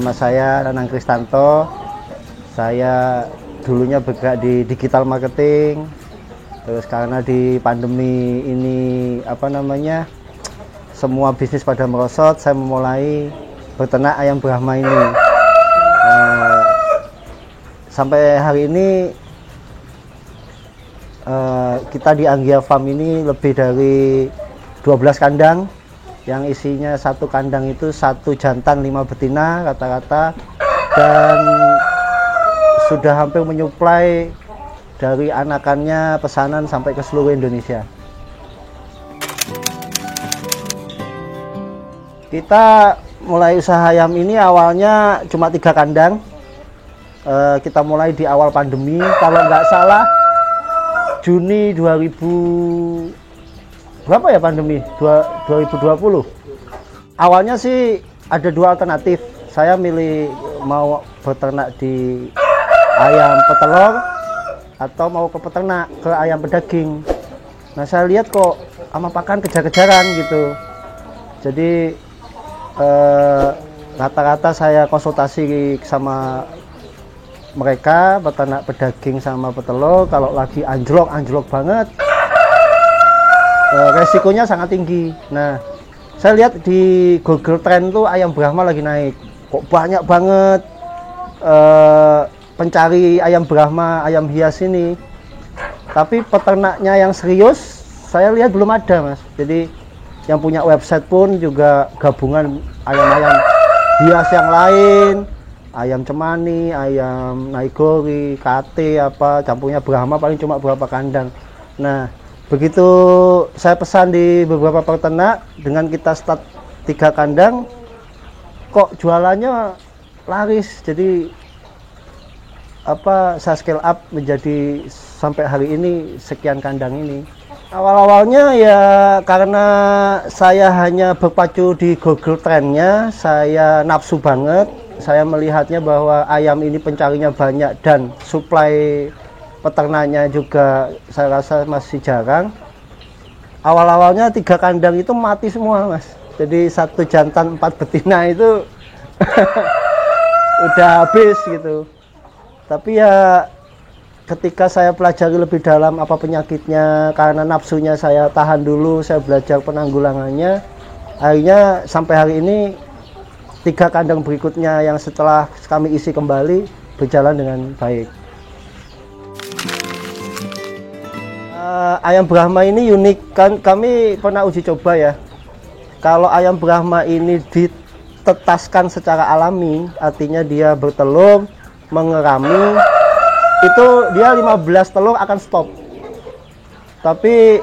Nama saya Nanang Kristanto. Saya dulunya bergerak di digital marketing. Terus karena di pandemi ini semua bisnis pada merosot, saya memulai beternak ayam Brahma ini. Sampai hari ini kita di Anggia Farm ini lebih dari 12 kandang, yang isinya satu kandang itu 1 jantan 5 betina rata-rata, dan sudah hampir menyuplai dari anakannya pesanan sampai ke seluruh Indonesia. Kita mulai usaha ayam ini awalnya cuma 3 kandang. Kita mulai di awal pandemi, kalau nggak salah Juni 2000 berapa ya pandemi? 2020. Awalnya sih ada 2 alternatif. Saya milih mau beternak di ayam petelur atau mau ke peternak ke ayam pedaging. Nah, saya lihat kok sama pakan kejar-kejaran gitu. Jadi rata-rata saya konsultasi sama mereka peternak pedaging sama petelur, kalau lagi anjlok banget, resikonya sangat tinggi. Nah, saya lihat di Google Trend tuh ayam Brahma lagi naik, kok banyak banget pencari ayam Brahma, ayam hias ini. Tapi peternaknya yang serius saya lihat belum ada, Mas. Jadi yang punya website pun juga gabungan ayam-ayam hias yang lain, ayam cemani, ayam naigori, kate, campurnya Brahma paling cuma beberapa kandang. Nah, begitu saya pesan di beberapa peternak, dengan kita start 3 kandang, kok jualannya laris. Jadi saya scale up menjadi sampai hari ini sekian kandang ini. Awal-awalnya ya karena saya hanya berpacu di Google Trend-nya, saya nafsu banget. Saya melihatnya bahwa ayam ini pencarinya banyak dan suplai peternaknya juga saya rasa masih jarang. Awal-awalnya 3 kandang itu mati semua, Mas. Jadi 1 jantan 4 betina itu udah habis gitu. Tapi ya ketika saya pelajari lebih dalam apa penyakitnya, karena nafsunya saya tahan dulu, saya belajar penanggulangannya, akhirnya sampai hari ini 3 kandang berikutnya yang setelah kami isi kembali berjalan dengan baik. Ayam Brahma ini unik, kan kami pernah uji coba ya. Kalau ayam Brahma ini ditetaskan secara alami, artinya dia bertelur, mengerami, itu dia 15 telur akan stop. Tapi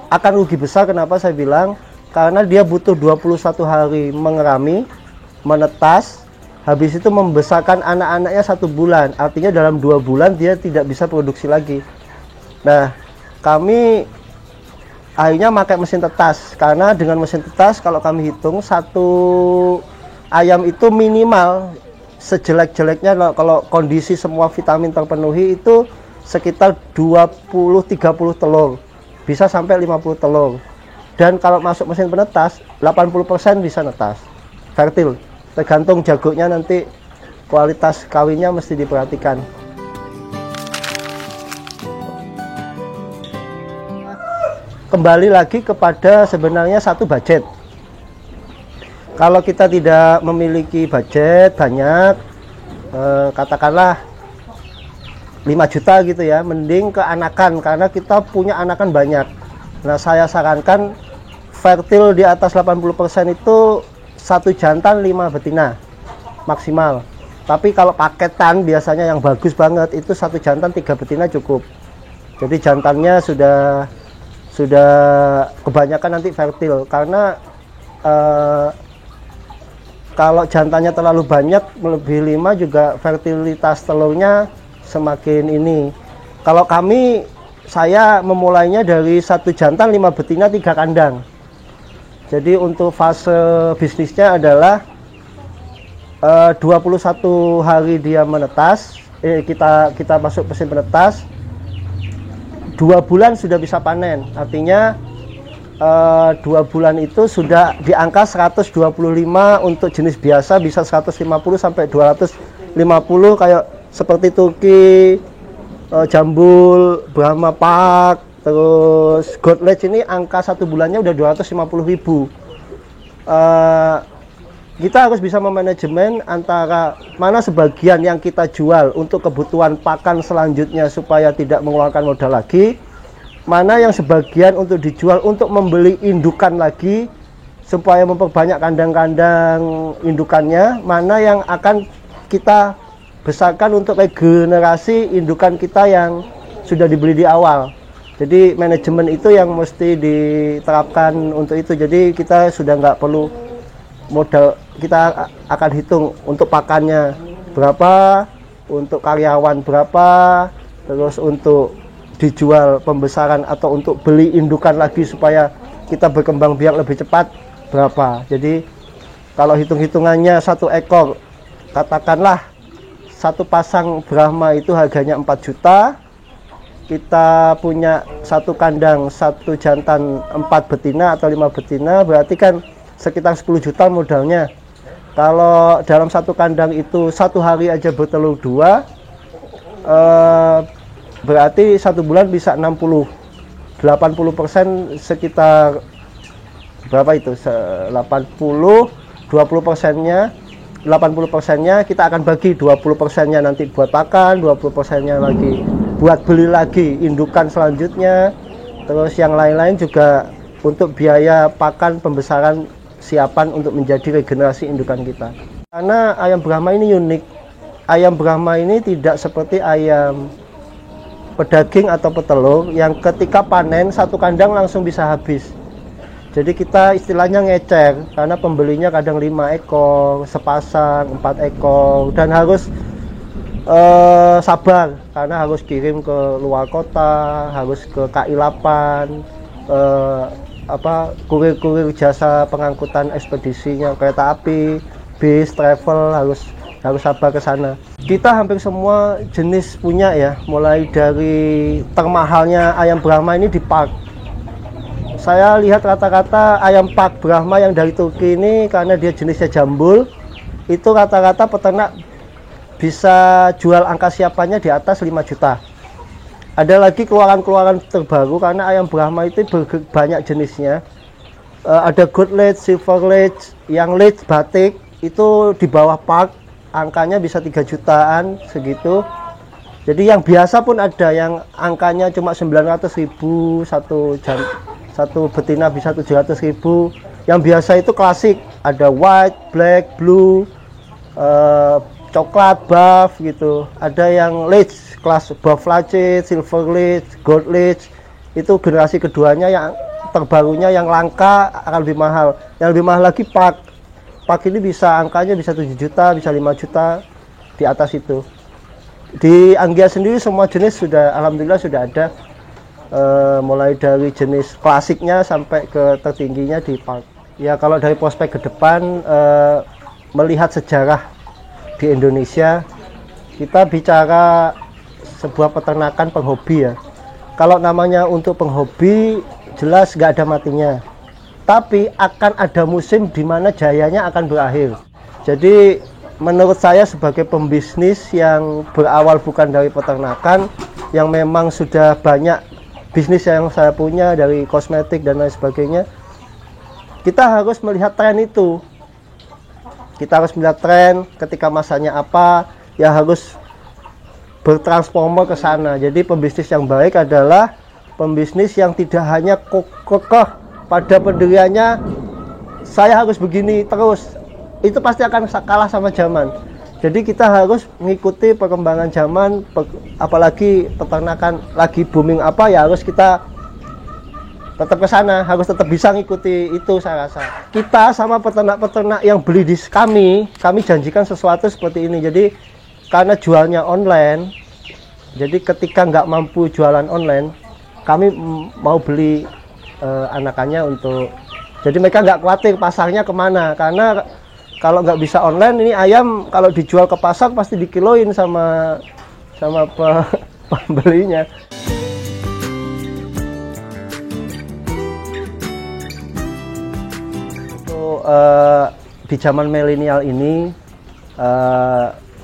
akan rugi besar. Kenapa saya bilang? Karena dia butuh 21 hari mengerami, menetas, habis itu membesarkan anak-anaknya 1 bulan. Artinya dalam 2 bulan dia tidak bisa produksi lagi. Nah, kami akhirnya pakai mesin tetas, karena dengan mesin tetas kalau kami hitung 1 ayam itu minimal sejelek-jeleknya, kalau kondisi semua vitamin terpenuhi, itu sekitar 20-30 telur, bisa sampai 50 telur. Dan kalau masuk mesin penetas 80% bisa netas, fertil. Tergantung jagoknya, nanti kualitas kawinnya mesti diperhatikan. Kembali lagi kepada sebenarnya satu budget. Kalau kita tidak memiliki budget banyak, katakanlah 5 juta gitu ya, mending ke anakan, karena kita punya anakan banyak. Nah, saya sarankan fertil di atas 80% itu 1 jantan 5 betina maksimal. Tapi kalau paketan biasanya yang bagus banget itu 1 jantan 3 betina cukup. Jadi jantannya sudah kebanyakan nanti fertil, karena kalau jantannya terlalu banyak, melebihi 5 juga fertilitas telurnya semakin ini. Kalau saya memulainya dari 1 jantan 5 betina 3 kandang. Jadi untuk fase bisnisnya adalah 21 hari dia menetas, kita masuk mesin penetas, 2 bulan sudah bisa panen. Artinya 2 bulan itu sudah di angka 125 untuk jenis biasa, bisa 150 sampai 250 kayak seperti Turki, Jambul, Brahma Park, terus Godledge ini angka 1 bulannya udah 250.000. Kita harus bisa memanajemen antara mana sebagian yang kita jual untuk kebutuhan pakan selanjutnya supaya tidak mengeluarkan modal lagi, mana yang sebagian untuk dijual untuk membeli indukan lagi supaya memperbanyak kandang-kandang indukannya, mana yang akan kita besarkan untuk regenerasi indukan kita yang sudah dibeli di awal. Jadi manajemen itu yang mesti diterapkan untuk itu. Jadi kita sudah nggak perlu modal, kita akan hitung untuk pakannya berapa, untuk karyawan berapa, terus untuk dijual pembesaran atau untuk beli indukan lagi supaya kita berkembang biak lebih cepat berapa. Jadi kalau hitung-hitungannya 1 ekor, katakanlah 1 pasang Brahma itu harganya 4 juta, kita punya 1 kandang 1 jantan 4 betina atau 5 betina, berarti kan sekitar 10 juta modalnya. Kalau dalam 1 kandang itu 1 hari aja bertelur 2, berarti 1 bulan bisa 80% sekitar berapa itu, 80, 20%-nya 80%-nya kita akan bagi, 20%-nya nanti buat pakan, 20%-nya lagi buat beli lagi indukan selanjutnya, terus yang lain-lain juga untuk biaya pakan, pembesaran, siapan untuk menjadi regenerasi indukan kita. Karena ayam Brahma ini unik. Ayam Brahma ini tidak seperti ayam pedaging atau petelur yang ketika panen 1 kandang langsung bisa habis. Jadi kita istilahnya ngecer, karena pembelinya kadang 5 ekor, sepasang, 4 ekor, dan harus sabar karena harus kirim ke luar kota, harus ke KI 8, kurir-kurir jasa pengangkutan ekspedisinya, kereta api, bis, travel, harus sabar ke sana. Kita hampir semua jenis punya ya, mulai dari termahalnya ayam Brahma ini di park. Saya lihat rata-rata ayam park Brahma yang dari Turki ini, karena dia jenisnya jambul, itu rata-rata peternak bisa jual angka siapannya di atas 5 juta. Ada lagi keluaran-keluaran terbaru karena ayam Brahma itu banyak jenisnya. Ada Godledge, Silverledge, yang Ledge batik itu di bawah park angkanya bisa 3 jutaan segitu. Jadi yang biasa pun ada yang angkanya cuma 900.000, satu betina bisa 700.000. Yang biasa itu klasik, ada white, black, blue, coklat, buff gitu. Ada yang Ledge, kelas buff Ledge, Silver Ledge, Gold Ledge. Itu generasi keduanya yang terbarunya, yang langka akan lebih mahal. Yang lebih mahal lagi Pak. Pak ini bisa angkanya bisa 7 juta, bisa 5 juta di atas itu. Di Anggia sendiri semua jenis sudah, alhamdulillah sudah ada. Mulai dari jenis klasiknya sampai ke tertingginya di Pak. Ya kalau dari prospek ke depan, melihat sejarah di Indonesia, kita bicara sebuah peternakan penghobi ya. Kalau namanya untuk penghobi, jelas nggak ada matinya. Tapi akan ada musim di mana jayanya akan berakhir. Jadi menurut saya sebagai pembisnis yang berawal bukan dari peternakan, yang memang sudah banyak bisnis yang saya punya dari kosmetik dan lain sebagainya, kita harus melihat tren itu. Kita harus melihat tren ketika masanya apa, ya harus bertransformer ke sana. Jadi pembisnis yang baik adalah pembisnis yang tidak hanya kokoh pada pendiriannya, saya harus begini terus. Itu pasti akan kalah sama zaman. Jadi kita harus mengikuti perkembangan zaman, apalagi peternakan lagi booming apa, ya harus kita tetap ke sana, harus tetap bisa ngikuti itu. Saya rasa kita sama peternak-peternak yang beli di kami janjikan sesuatu seperti ini. Jadi karena jualnya online, jadi ketika nggak mampu jualan online, kami mau beli anakannya untuk, jadi mereka nggak khawatir pasarnya kemana, karena kalau nggak bisa online, ini ayam kalau dijual ke pasar pasti dikiloin sama pembelinya. Di zaman milenial ini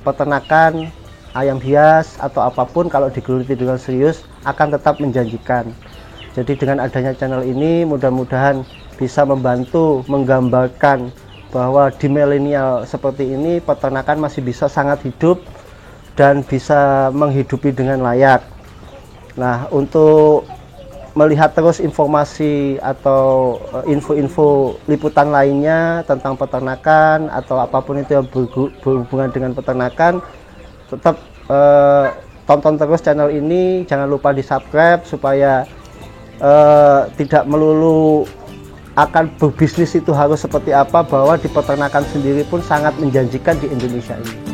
peternakan ayam hias atau apapun kalau digeluti dengan serius akan tetap menjanjikan. Jadi dengan adanya channel ini mudah-mudahan bisa membantu menggambarkan bahwa di milenial seperti ini peternakan masih bisa sangat hidup dan bisa menghidupi dengan layak. Nah, untuk melihat terus informasi atau info-info liputan lainnya tentang peternakan atau apapun itu yang berhubungan dengan peternakan, tetap tonton terus channel ini. Jangan lupa di subscribe supaya tidak melulu akan berbisnis itu harus seperti apa, bahwa di peternakan sendiri pun sangat menjanjikan di Indonesia ini.